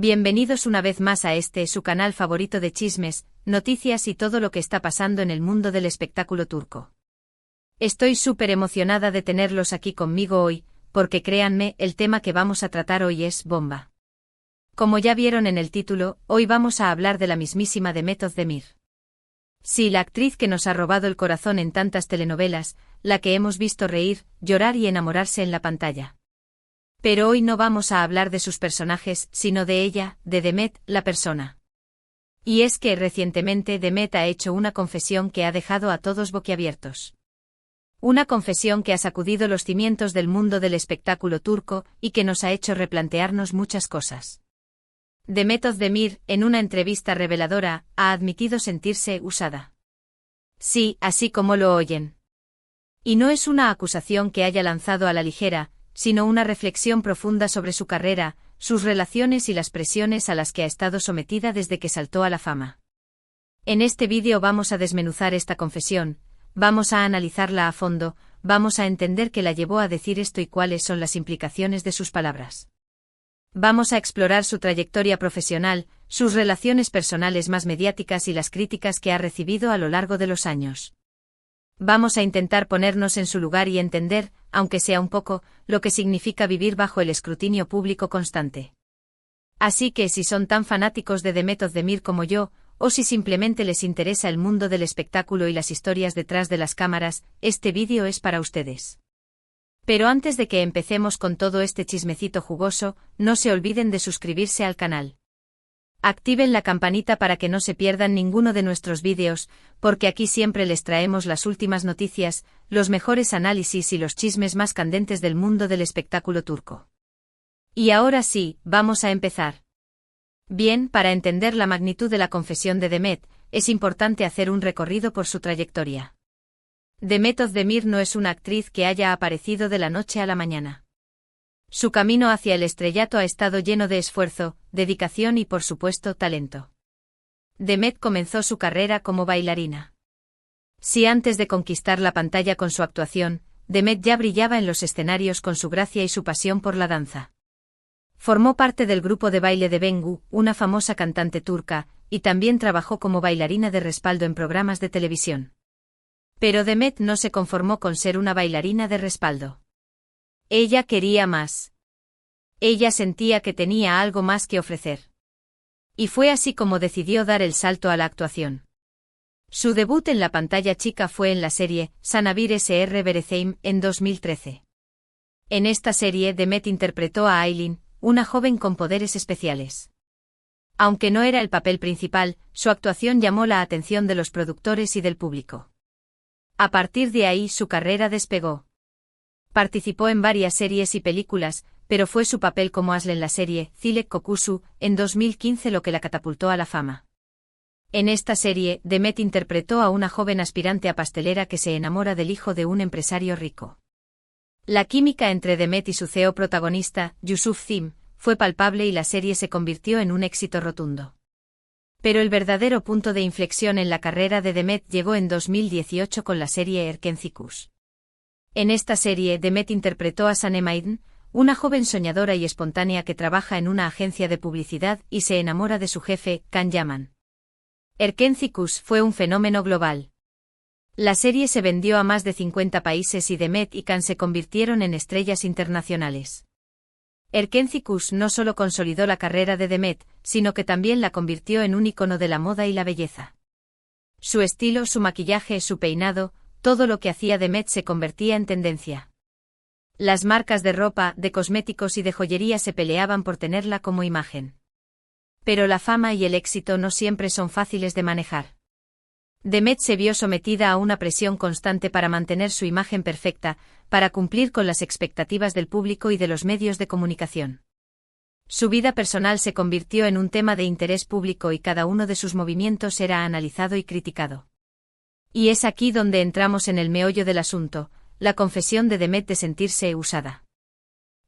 Bienvenidos una vez más a su canal favorito de chismes, noticias y todo lo que está pasando en el mundo del espectáculo turco. Estoy súper emocionada de tenerlos aquí conmigo hoy, porque créanme, el tema que vamos a tratar hoy es bomba. Como ya vieron en el título, hoy vamos a hablar de la mismísima Demet Özdemir. Sí, la actriz que nos ha robado el corazón en tantas telenovelas, la que hemos visto reír, llorar y enamorarse en la pantalla. Pero hoy no vamos a hablar de sus personajes, sino de ella, de Demet, la persona. Y es que recientemente Demet ha hecho una confesión que ha dejado a todos boquiabiertos. Una confesión que ha sacudido los cimientos del mundo del espectáculo turco y que nos ha hecho replantearnos muchas cosas. Demet Özdemir, en una entrevista reveladora, ha admitido sentirse usada. Sí, así como lo oyen. Y no es una acusación que haya lanzado a la ligera, sino una reflexión profunda sobre su carrera, sus relaciones y las presiones a las que ha estado sometida desde que saltó a la fama. En este vídeo vamos a desmenuzar esta confesión, vamos a analizarla a fondo, vamos a entender qué la llevó a decir esto y cuáles son las implicaciones de sus palabras. Vamos a explorar su trayectoria profesional, sus relaciones personales más mediáticas y las críticas que ha recibido a lo largo de los años. Vamos a intentar ponernos en su lugar y entender, aunque sea un poco, lo que significa vivir bajo el escrutinio público constante. Así que si son tan fanáticos de Demet Özdemir como yo, o si simplemente les interesa el mundo del espectáculo y las historias detrás de las cámaras, este vídeo es para ustedes. Pero antes de que empecemos con todo este chismecito jugoso, no se olviden de suscribirse al canal. Activen la campanita para que no se pierdan ninguno de nuestros vídeos, porque aquí siempre les traemos las últimas noticias, los mejores análisis y los chismes más candentes del mundo del espectáculo turco. Y ahora sí, vamos a empezar. Bien, para entender la magnitud de la confesión de Demet, es importante hacer un recorrido por su trayectoria. Demet Özdemir no es una actriz que haya aparecido de la noche a la mañana. Su camino hacia el estrellato ha estado lleno de esfuerzo, dedicación y por supuesto talento. Demet comenzó su carrera como bailarina. Si antes de conquistar la pantalla con su actuación, Demet ya brillaba en los escenarios con su gracia y su pasión por la danza. Formó parte del grupo de baile de Bengu, una famosa cantante turca, y también trabajó como bailarina de respaldo en programas de televisión. Pero Demet no se conformó con ser una bailarina de respaldo. Ella quería más. Ella sentía que tenía algo más que ofrecer. Y fue así como decidió dar el salto a la actuación. Su debut en la pantalla chica fue en la serie Sana Bir Sr. Vereceğim en 2013. En esta serie Demet interpretó a Aylin, una joven con poderes especiales. Aunque no era el papel principal, su actuación llamó la atención de los productores y del público. A partir de ahí su carrera despegó. Participó en varias series y películas, pero fue su papel como Aslı en la serie Çilek Kokusu, en 2015 lo que la catapultó a la fama. En esta serie, Demet interpretó a una joven aspirante a pastelera que se enamora del hijo de un empresario rico. La química entre Demet y su CEO protagonista, Yusuf Zim, fue palpable y la serie se convirtió en un éxito rotundo. Pero el verdadero punto de inflexión en la carrera de Demet llegó en 2018 con la serie Erkenci. En esta serie Demet interpretó a Sanem Aydın, una joven soñadora y espontánea que trabaja en una agencia de publicidad y se enamora de su jefe, Can Yaman. Erkenci fue un fenómeno global. La serie se vendió a más de 50 países y Demet y Can se convirtieron en estrellas internacionales. Erkenci no solo consolidó la carrera de Demet, sino que también la convirtió en un ícono de la moda y la belleza. Su estilo, su maquillaje, su peinado, todo lo que hacía Demet se convertía en tendencia. Las marcas de ropa, de cosméticos y de joyería se peleaban por tenerla como imagen. Pero la fama y el éxito no siempre son fáciles de manejar. Demet se vio sometida a una presión constante para mantener su imagen perfecta, para cumplir con las expectativas del público y de los medios de comunicación. Su vida personal se convirtió en un tema de interés público y cada uno de sus movimientos era analizado y criticado. Y es aquí donde entramos en el meollo del asunto, la confesión de Demet de sentirse usada.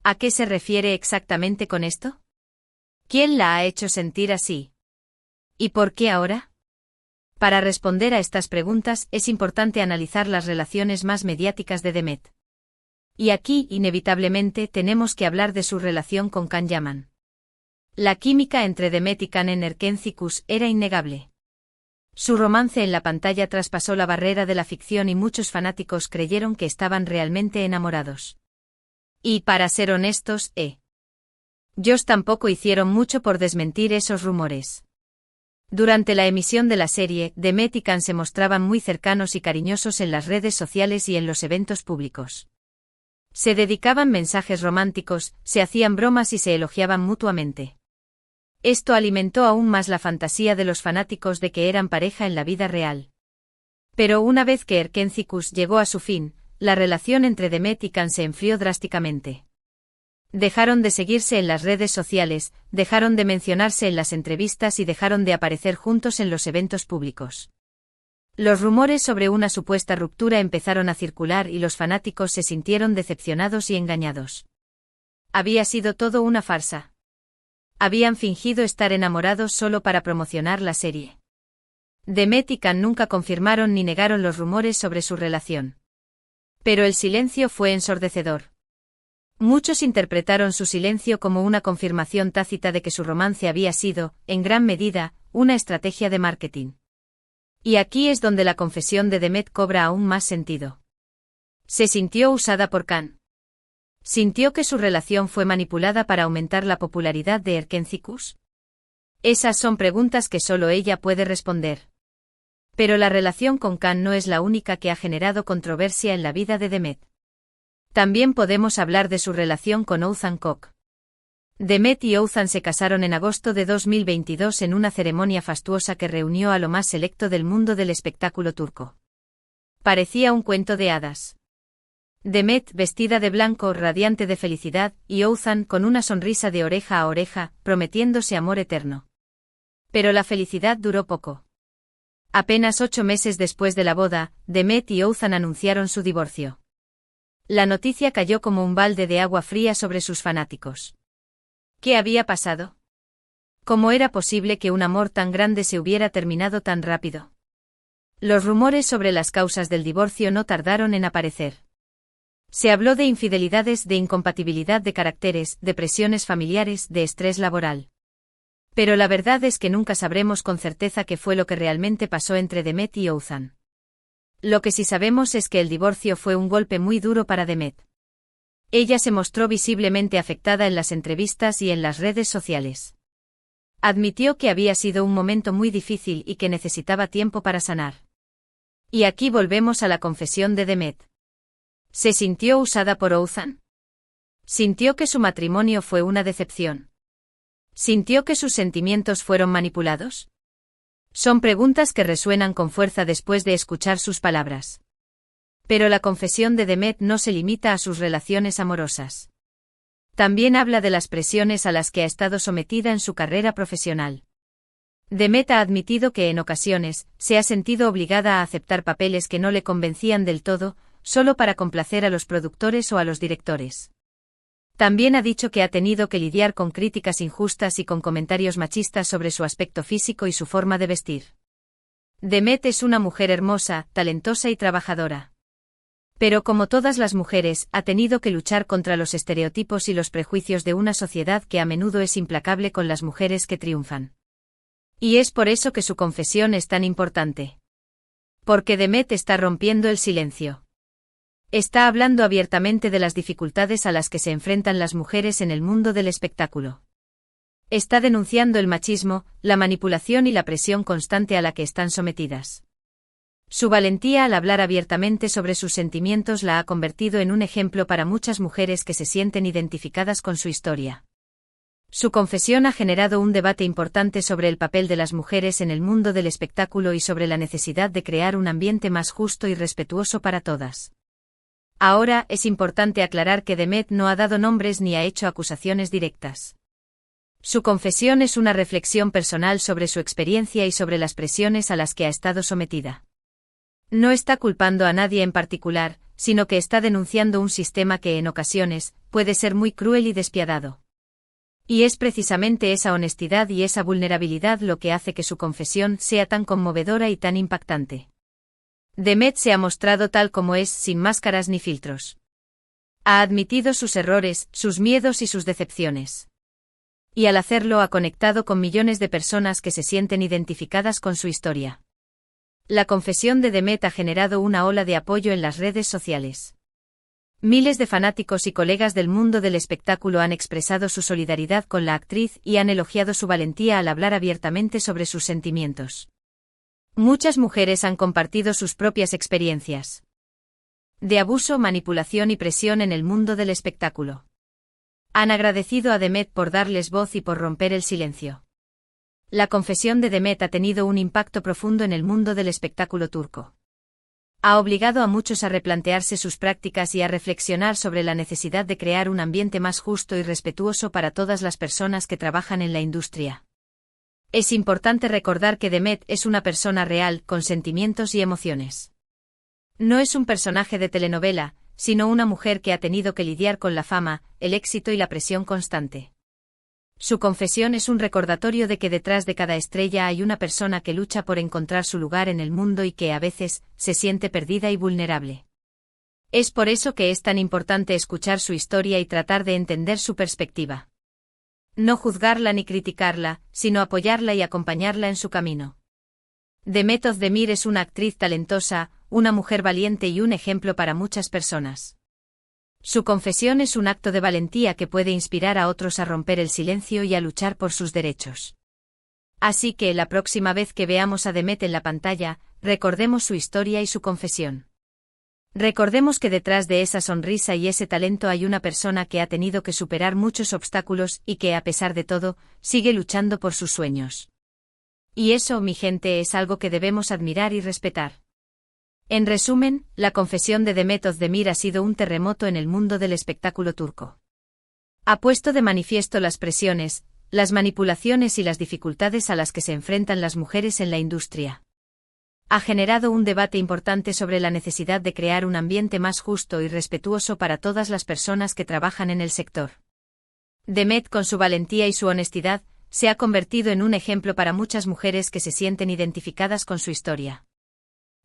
¿A qué se refiere exactamente con esto? ¿Quién la ha hecho sentir así? ¿Y por qué ahora? Para responder a estas preguntas es importante analizar las relaciones más mediáticas de Demet. Y aquí, inevitablemente, tenemos que hablar de su relación con Can Yaman. La química entre Demet y Can en Erkenci-Kus era innegable. Su romance en la pantalla traspasó la barrera de la ficción y muchos fanáticos creyeron que estaban realmente enamorados. Y para ser honestos, ellos tampoco hicieron mucho por desmentir esos rumores. Durante la emisión de la serie, Demet y Can se mostraban muy cercanos y cariñosos en las redes sociales y en los eventos públicos. Se dedicaban mensajes románticos, se hacían bromas y se elogiaban mutuamente. Esto alimentó aún más la fantasía de los fanáticos de que eran pareja en la vida real. Pero una vez que Erkenci-Kus llegó a su fin, la relación entre Demet y Can se enfrió drásticamente. Dejaron de seguirse en las redes sociales, dejaron de mencionarse en las entrevistas y dejaron de aparecer juntos en los eventos públicos. Los rumores sobre una supuesta ruptura empezaron a circular y los fanáticos se sintieron decepcionados y engañados. Había sido todo una farsa. Habían fingido estar enamorados solo para promocionar la serie. Demet y Can nunca confirmaron ni negaron los rumores sobre su relación. Pero el silencio fue ensordecedor. Muchos interpretaron su silencio como una confirmación tácita de que su romance había sido, en gran medida, una estrategia de marketing. Y aquí es donde la confesión de Demet cobra aún más sentido. Se sintió usada por Can. ¿Sintió que su relación fue manipulada para aumentar la popularidad de Erkenci-Kus? Esas son preguntas que solo ella puede responder. Pero la relación con Can no es la única que ha generado controversia en la vida de Demet. También podemos hablar de su relación con Oğuzhan Koç. Demet y Oğuzhan se casaron en agosto de 2022 en una ceremonia fastuosa que reunió a lo más selecto del mundo del espectáculo turco. Parecía un cuento de hadas. Demet, vestida de blanco, radiante de felicidad, y Oğuzhan con una sonrisa de oreja a oreja, prometiéndose amor eterno. Pero la felicidad duró poco. Apenas 8 meses después de la boda, Demet y Oğuzhan anunciaron su divorcio. La noticia cayó como un balde de agua fría sobre sus fanáticos. ¿Qué había pasado? ¿Cómo era posible que un amor tan grande se hubiera terminado tan rápido? Los rumores sobre las causas del divorcio no tardaron en aparecer. Se habló de infidelidades, de incompatibilidad de caracteres, de presiones familiares, de estrés laboral. Pero la verdad es que nunca sabremos con certeza qué fue lo que realmente pasó entre Demet y Oğuzhan. Lo que sí sabemos es que el divorcio fue un golpe muy duro para Demet. Ella se mostró visiblemente afectada en las entrevistas y en las redes sociales. Admitió que había sido un momento muy difícil y que necesitaba tiempo para sanar. Y aquí volvemos a la confesión de Demet. ¿Se sintió usada por Oğuzhan? ¿Sintió que su matrimonio fue una decepción? ¿Sintió que sus sentimientos fueron manipulados? Son preguntas que resuenan con fuerza después de escuchar sus palabras. Pero la confesión de Demet no se limita a sus relaciones amorosas. También habla de las presiones a las que ha estado sometida en su carrera profesional. Demet ha admitido que en ocasiones se ha sentido obligada a aceptar papeles que no le convencían del todo, solo para complacer a los productores o a los directores. También ha dicho que ha tenido que lidiar con críticas injustas y con comentarios machistas sobre su aspecto físico y su forma de vestir. Demet es una mujer hermosa, talentosa y trabajadora. Pero como todas las mujeres, ha tenido que luchar contra los estereotipos y los prejuicios de una sociedad que a menudo es implacable con las mujeres que triunfan. Y es por eso que su confesión es tan importante. Porque Demet está rompiendo el silencio. Está hablando abiertamente de las dificultades a las que se enfrentan las mujeres en el mundo del espectáculo. Está denunciando el machismo, la manipulación y la presión constante a la que están sometidas. Su valentía al hablar abiertamente sobre sus sentimientos la ha convertido en un ejemplo para muchas mujeres que se sienten identificadas con su historia. Su confesión ha generado un debate importante sobre el papel de las mujeres en el mundo del espectáculo y sobre la necesidad de crear un ambiente más justo y respetuoso para todas. Ahora, es importante aclarar que Demet no ha dado nombres ni ha hecho acusaciones directas. Su confesión es una reflexión personal sobre su experiencia y sobre las presiones a las que ha estado sometida. No está culpando a nadie en particular, sino que está denunciando un sistema que en ocasiones puede ser muy cruel y despiadado. Y es precisamente esa honestidad y esa vulnerabilidad lo que hace que su confesión sea tan conmovedora y tan impactante. Demet se ha mostrado tal como es, sin máscaras ni filtros. Ha admitido sus errores, sus miedos y sus decepciones. Y al hacerlo ha conectado con millones de personas que se sienten identificadas con su historia. La confesión de Demet ha generado una ola de apoyo en las redes sociales. Miles de fanáticos y colegas del mundo del espectáculo han expresado su solidaridad con la actriz y han elogiado su valentía al hablar abiertamente sobre sus sentimientos. Muchas mujeres han compartido sus propias experiencias de abuso, manipulación y presión en el mundo del espectáculo. Han agradecido a Demet por darles voz y por romper el silencio. La confesión de Demet ha tenido un impacto profundo en el mundo del espectáculo turco. Ha obligado a muchos a replantearse sus prácticas y a reflexionar sobre la necesidad de crear un ambiente más justo y respetuoso para todas las personas que trabajan en la industria. Es importante recordar que Demet es una persona real, con sentimientos y emociones. No es un personaje de telenovela, sino una mujer que ha tenido que lidiar con la fama, el éxito y la presión constante. Su confesión es un recordatorio de que detrás de cada estrella hay una persona que lucha por encontrar su lugar en el mundo y que a veces se siente perdida y vulnerable. Es por eso que es tan importante escuchar su historia y tratar de entender su perspectiva. No juzgarla ni criticarla, sino apoyarla y acompañarla en su camino. Demet Özdemir es una actriz talentosa, una mujer valiente y un ejemplo para muchas personas. Su confesión es un acto de valentía que puede inspirar a otros a romper el silencio y a luchar por sus derechos. Así que la próxima vez que veamos a Demet en la pantalla, recordemos su historia y su confesión. Recordemos que detrás de esa sonrisa y ese talento hay una persona que ha tenido que superar muchos obstáculos y que, a pesar de todo, sigue luchando por sus sueños. Y eso, mi gente, es algo que debemos admirar y respetar. En resumen, la confesión de Demet Özdemir ha sido un terremoto en el mundo del espectáculo turco. Ha puesto de manifiesto las presiones, las manipulaciones y las dificultades a las que se enfrentan las mujeres en la industria. Ha generado un debate importante sobre la necesidad de crear un ambiente más justo y respetuoso para todas las personas que trabajan en el sector. Demet, con su valentía y su honestidad, se ha convertido en un ejemplo para muchas mujeres que se sienten identificadas con su historia.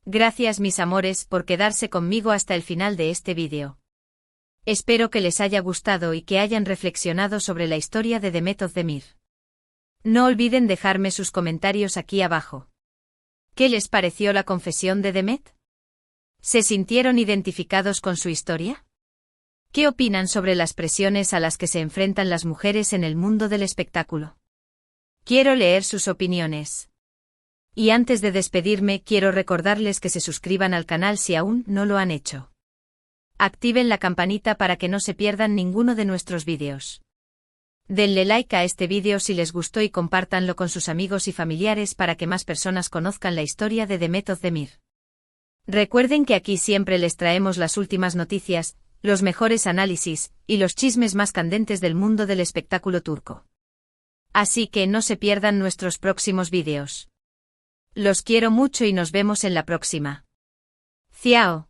Gracias, mis amores, por quedarse conmigo hasta el final de este vídeo. Espero que les haya gustado y que hayan reflexionado sobre la historia de Demet Özdemir. No olviden dejarme sus comentarios aquí abajo. ¿Qué les pareció la confesión de Demet? ¿Se sintieron identificados con su historia? ¿Qué opinan sobre las presiones a las que se enfrentan las mujeres en el mundo del espectáculo? Quiero leer sus opiniones. Y antes de despedirme, quiero recordarles que se suscriban al canal si aún no lo han hecho. Activen la campanita para que no se pierdan ninguno de nuestros vídeos. Denle like a este vídeo si les gustó y compártanlo con sus amigos y familiares para que más personas conozcan la historia de Demet Özdemir. Recuerden que aquí siempre les traemos las últimas noticias, los mejores análisis y los chismes más candentes del mundo del espectáculo turco. Así que no se pierdan nuestros próximos vídeos. Los quiero mucho y nos vemos en la próxima. Ciao.